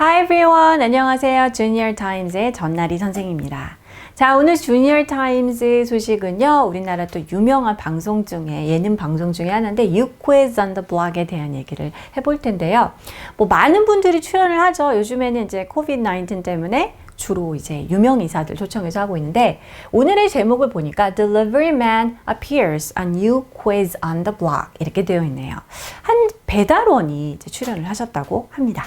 Hi everyone. 안녕하세요. 주니어 타임즈의 전나리 선생입니다. 자, 오늘 주니어 타임즈 소식은요. 우리나라 또 유명한 방송 중에 예능 방송 중에 하나인데 You Quiz on the Block에 대한 얘기를 해볼 텐데요. 뭐 많은 분들이 출연을 하죠. 요즘에는 이제 코비드-19 때문에 주로 이제 유명 인사들 초청해서 하고 있는데 오늘의 제목을 보니까 Delivery Man appears on You Quiz on the Block 이렇게 되어 있네요. 한 배달원이 이제 출연을 하셨다고 합니다.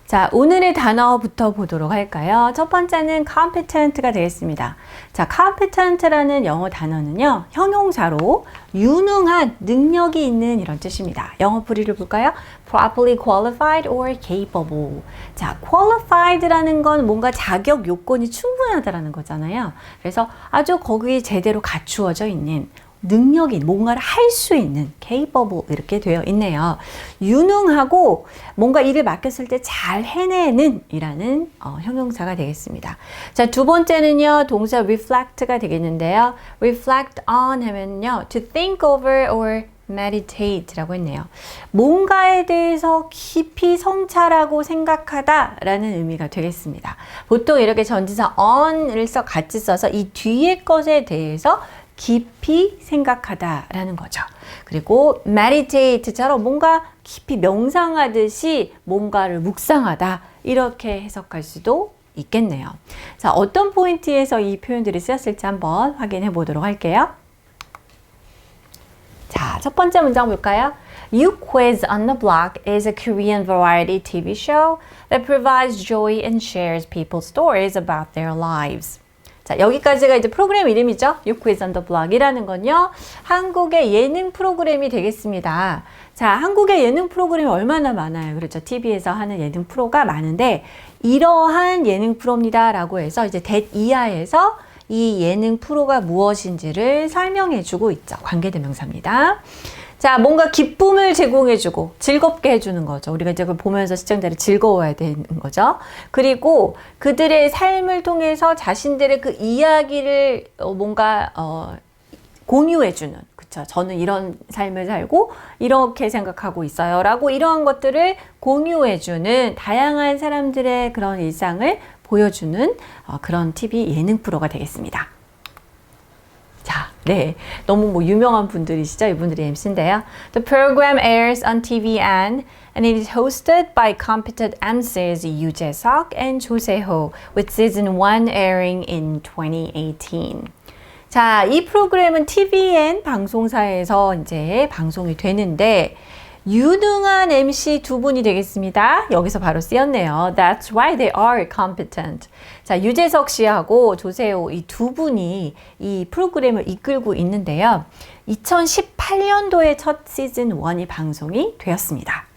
자, 오늘의 단어부터 보도록 할까요? 첫 번째는 competent가 되겠습니다. 자, competent라는 영어 단어는요, 형용사로 유능한, 능력이 있는 이런 뜻입니다. 영어 풀이를 볼까요? properly qualified or capable. 자, qualified라는 건 뭔가 자격 요건이 충분하다라는 거잖아요. 그래서 아주 거기에 제대로 갖추어져 있는 능력이 뭔가를 할 수 있는 capable 이렇게 되어 있네요. 유능하고 뭔가 일을 맡겼을 때 잘 해내는 이라는 형용사가 되겠습니다. 자, 두 번째는요. 동사 reflect가 되겠는데요. reflect on 하면요. to think over or meditate라고 했네요. 뭔가에 대해서 깊이 성찰하고 생각하다 라는 의미가 되겠습니다. 보통 이렇게 전치사 on을 같이 써서 이 뒤에 것에 대해서 깊이 생각하다라는 거죠. 그리고 meditate처럼 뭔가 깊이 명상하듯이 뭔가를 묵상하다 이렇게 해석할 수도 있겠네요. 자, 어떤 포인트에서 이 표현들이 쓰였을지 한번 확인해 보도록 할게요. 자, 첫 번째 문장 볼까요? You Quiz on the Block is a Korean variety TV show that provides joy and shares people's stories about their lives. 자, 여기까지가 이제 프로그램 이름이죠. You Quiz on the Block이라는 건요. 한국의 예능 프로그램이 되겠습니다. 자, 한국의 예능 프로그램이 얼마나 많아요. 그렇죠. TV에서 하는 예능 프로가 많은데 이러한 예능 프로입니다. 라고 해서 이제 대이하에서 이 예능 프로가 무엇인지를 설명해 주고 있죠. 관계대명사입니다. 자, 뭔가 기쁨을 제공해주고 즐겁게 해주는 거죠. 우리가 이제 그걸 보면서 시청자를 즐거워야 되는 거죠. 그리고 그들의 삶을 통해서 자신들의 그 이야기를 뭔가 공유해주는, 그쵸. 저는 이런 삶을 살고 이렇게 생각하고 있어요. 라고 이러한 것들을 공유해주는 다양한 사람들의 그런 일상을 보여주는 그런 TV 예능 프로가 되겠습니다. 자, 네. 너무 뭐 유명한 분들이시죠? 이분들이 MC인데요. The program airs on TVN and it is hosted by competent MCs Yoo Jae-seok and Jo Se-ho with season 1 airing in 2018. 자, 이 프로그램은 TVN 방송사에서 이제 방송이 되는데 유능한 MC 두 분이 되겠습니다. 여기서 바로 쓰였네요. That's why they are competent. 자, 유재석 씨하고 조세호 이 두 분이 이 프로그램을 이끌고 있는데요. 2018년도에 첫 시즌 1이 방송이 되었습니다.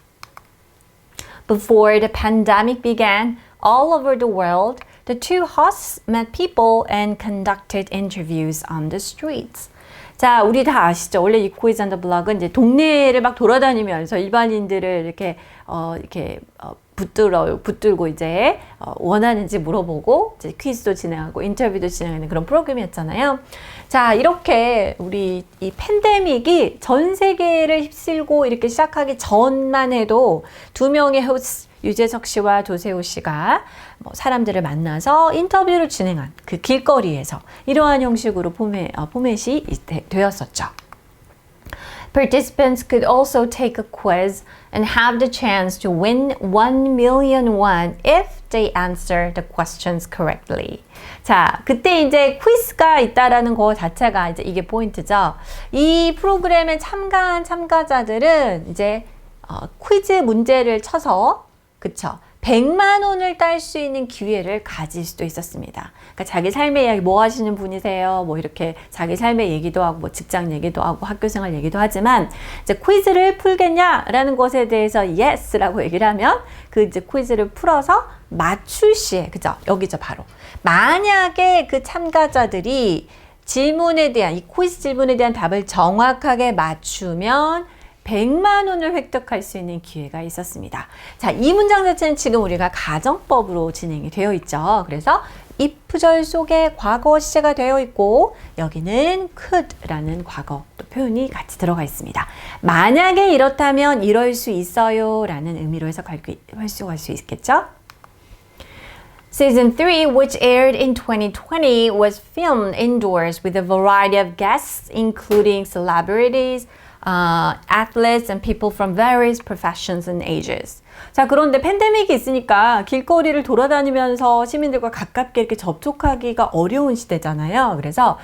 Before the pandemic began, all over the world, the two hosts met people and conducted interviews on the streets. 자, 우리 다 아시죠? 원래 이 quiz on the block은 이제 동네를 막 돌아다니면서 일반인들을 이렇게 붙들고 이제 원하는지 물어보고 이제 퀴즈도 진행하고 인터뷰도 진행하는 그런 프로그램이었잖아요. 자, 이렇게 우리 이 팬데믹이 전 세계를 휩쓸고 이렇게 시작하기 전만 해도 두 명의 호스트 유재석 씨와 조세호 씨가 사람들을 만나서 인터뷰를 진행한 그 길거리에서 이러한 형식으로 포맷이 되었었죠. Participants could also take a quiz and have the chance to win 1 million won if they answer the questions correctly. 자, 그때 이제 퀴즈가 있다라는 거 자체가 이제 이게 포인트죠. 이 프로그램에 참가한 참가자들은 이제 퀴즈 문제를 쳐서 그쵸. 100만 원을 딸 수 있는 기회를 가질 수도 있었습니다. 그러니까 자기 삶의 이야기 뭐 하시는 분이세요? 뭐 이렇게 자기 삶의 얘기도 하고 뭐 직장 얘기도 하고 학교 생활 얘기도 하지만 이제 퀴즈를 풀겠냐라는 것에 대해서 yes라고 얘기를 하면 그 이제 퀴즈를 풀어서 맞출 시에 그죠? 여기죠 바로. 만약에 그 참가자들이 질문에 대한 이 퀴즈 질문에 대한 답을 정확하게 맞추면 100만 원을 획득할 수 있는 기회가 있었습니다. 자, 이 문장 자체는 지금 우리가 가정법으로 진행이 되어 있죠. 그래서 if절 속에 과거 시제가 되어 있고 여기는 could라는 과거 또 표현이 같이 들어가 있습니다. 만약에 이렇다면 이럴 수 있어요 라는 의미로 해석할 수 있겠죠. Season 3, which aired in 2020, was filmed indoors with a variety of guests, including celebrities, athletes, and people from various professions and ages. 자, 그런데 팬데믹이 있으니까 길거리를 돌아다니면서 시민들과 가깝게 이렇게 접촉하기가 어려운 시대잖아요. 그래서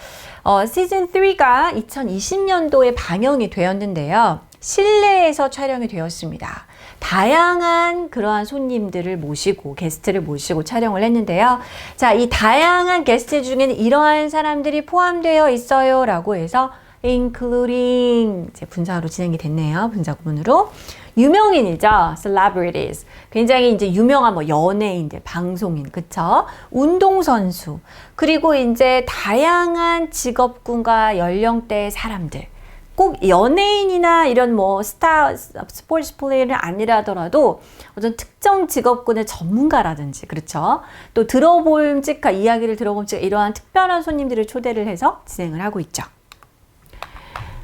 시즌 3가 2020년도에 방영이 되었는데요. 실내에서 촬영이 되었습니다. 다양한 그러한 손님들을 모시고 게스트를 모시고 촬영을 했는데요. 자, 이 다양한 게스트 중에는 이러한 사람들이 포함되어 있어요 라고 해서 including 이제 분사로 진행이 됐네요. 분사 구문으로. 유명인이죠. celebrities. 굉장히 이제 유명한 뭐 연예인들, 방송인, 그쵸? 운동선수. 그리고 이제 다양한 직업군과 연령대의 사람들. 꼭 연예인이나 이런 뭐 스포츠 플레이는 아니라더라도 어떤 특정 직업군의 전문가라든지, 그렇죠? 또 들어볼직한 이야기를 들어볼직 이러한 특별한 손님들을 초대를 해서 진행을 하고 있죠.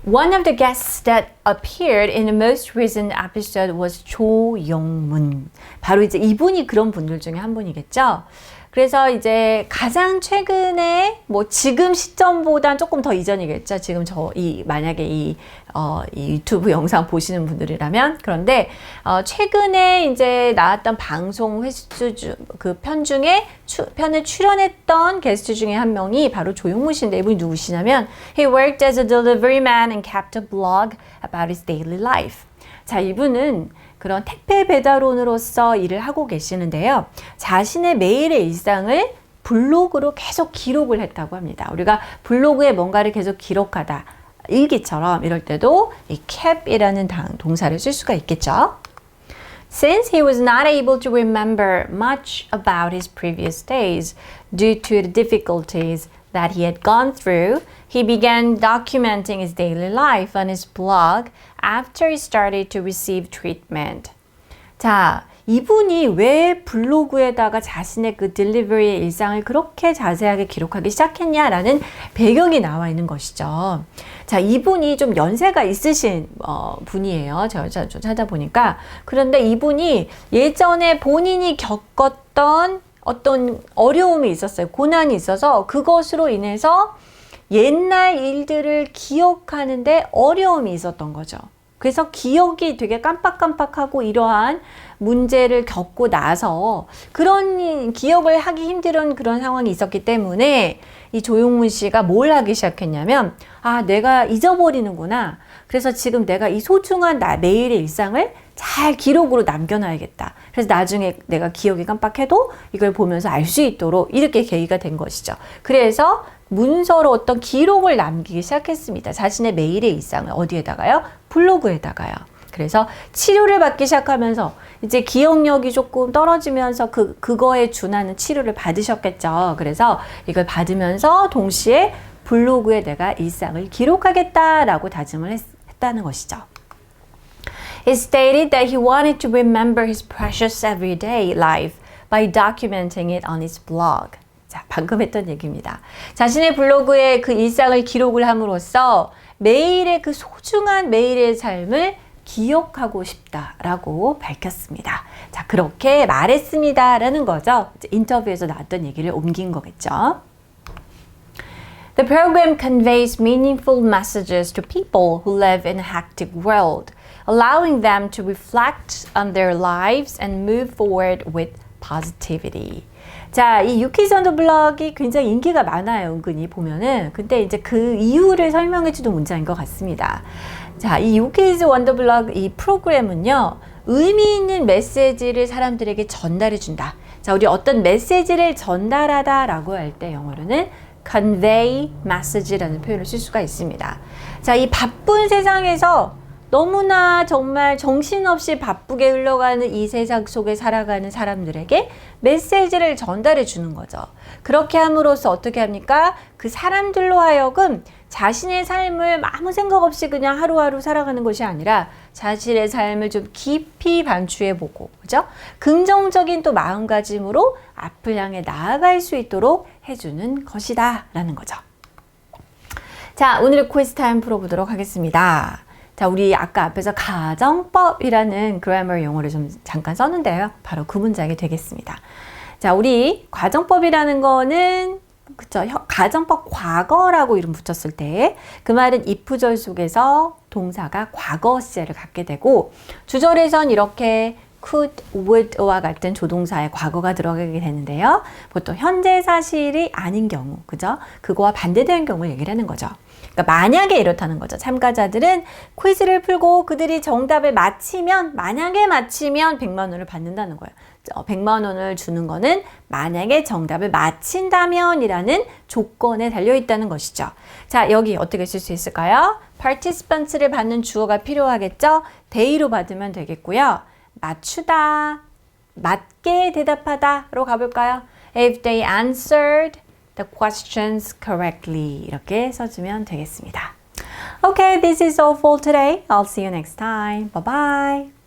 One of the guests that appeared in the most recent episode was 조영문. 바로 이제 이분이 그런 분들 중에 한 분이겠죠. 그래서 이제 가장 최근에 뭐 지금 시점보단 조금 더 이전이겠죠. 지금 만약에 이 유튜브 영상 보시는 분들이라면. 그런데 최근에 이제 나왔던 방송 횟수 그 편에 출연했던 게스트 중에 한 명이 바로 조용무 씨인데, 이분이 누구시냐면 He worked as a delivery man and kept a blog about his daily life. 자, 이분은 그런 택배 배달원으로서 일을 하고 계시는데요. 자신의 매일의 일상을 블로그로 계속 기록을 했다고 합니다. 우리가 블로그에 뭔가를 계속 기록하다, 일기처럼 이럴 때도 이 kep이라는 동사를 쓸 수가 있겠죠. Since he was not able to remember much about his previous days due to the difficulties that he had gone through, he began documenting his daily life on his blog after he started to receive treatment. 자, 이분이 왜 블로그에다가 자신의 그 딜리버리의 일상을 그렇게 자세하게 기록하기 시작했냐라는 배경이 나와 있는 것이죠. 자, 이분이 좀 연세가 있으신 분이에요. 제가 좀 찾아보니까. 그런데 이분이 예전에 본인이 겪었던 어떤 어려움이 있었어요. 고난이 있어서 그것으로 인해서 옛날 일들을 기억하는데 어려움이 있었던 거죠. 그래서 기억이 되게 깜빡깜빡하고 이러한 문제를 겪고 나서 그런 기억을 하기 힘든 그런 상황이 있었기 때문에 이 조용문 씨가 뭘 하기 시작했냐면, 내가 잊어버리는구나. 그래서 지금 내가 이 소중한 매일의 일상을 잘 기록으로 남겨놔야겠다. 그래서 나중에 내가 기억이 깜빡해도 이걸 보면서 알 수 있도록 이렇게 계기가 된 것이죠. 그래서 문서로 어떤 기록을 남기기 시작했습니다. 자신의 매일의 일상을 어디에다가요? 블로그에다가요. 그래서 치료를 받기 시작하면서 이제 기억력이 조금 떨어지면서 그거에 준하는 치료를 받으셨겠죠. 그래서 이걸 받으면서 동시에 블로그에 내가 일상을 기록하겠다라고 다짐을 했다는 것이죠. He stated that he wanted to remember his precious everyday life by documenting it on his blog. 자, 방금 했던 얘기입니다. 자신의 블로그에 그 일상을 기록을 함으로써 매일의 그 소중한 매일의 삶을 기억하고 싶다라고 밝혔습니다. 자, 그렇게 말했습니다라는 거죠. 이제 인터뷰에서 나왔던 얘기를 옮긴 거겠죠. The program conveys meaningful messages to people who live in a hectic world, allowing them to reflect on their lives and move forward with positivity. 자, 이 유키즈 언더 블럭이 굉장히 인기가 많아요. 은근히 보면은. 근데 이제 그 이유를 설명해주는 문장인 것 같습니다. 자, 이 유키즈 원더 블럭 이 프로그램은요, 의미 있는 메시지를 사람들에게 전달해 준다. 자, 우리 어떤 메시지를 전달하다 라고 할 때 영어로는 convey message라는 표현을 쓸 수가 있습니다. 자, 이 바쁜 세상에서 너무나 정말 정신없이 바쁘게 흘러가는 이 세상 속에 살아가는 사람들에게 메시지를 전달해 주는 거죠. 그렇게 함으로써 어떻게 합니까? 그 사람들로 하여금 자신의 삶을 아무 생각 없이 그냥 하루하루 살아가는 것이 아니라 자신의 삶을 좀 깊이 반추해 보고, 그죠? 긍정적인 또 마음가짐으로 앞을 향해 나아갈 수 있도록 해주는 것이다 라는 거죠. 자, 오늘의 퀴즈 타임 풀어보도록 하겠습니다. 자, 우리 아까 앞에서 가정법이라는 그래머 용어를 좀 잠깐 썼는데요. 바로 그 문장이 되겠습니다. 자, 우리 가정법이라는 거는 그쵸? 가정법 과거라고 이름 붙였을 때 그 말은 if절 속에서 동사가 과거 시제를 갖게 되고 주절에선 이렇게 could, would와 같은 조동사의 과거가 들어가게 되는데요. 보통 현재 사실이 아닌 경우, 그죠? 그거와 반대되는 경우를 얘기를 하는 거죠. 그러니까 만약에 이렇다는 거죠. 참가자들은 퀴즈를 풀고 그들이 정답을 맞히면, 만약에 맞히면 100만 원을 받는다는 거예요. 100만 원을 주는 거는 만약에 정답을 맞힌다면 이라는 조건에 달려있다는 것이죠. 자, 여기 어떻게 쓸 수 있을까요? participants를 받는 주어가 필요하겠죠? they로 받으면 되겠고요. 맞추다, 맞게 대답하다로 가볼까요? If they answered the questions correctly 이렇게 써주면 되겠습니다. Okay, this is all for today. I'll see you next time. Bye bye.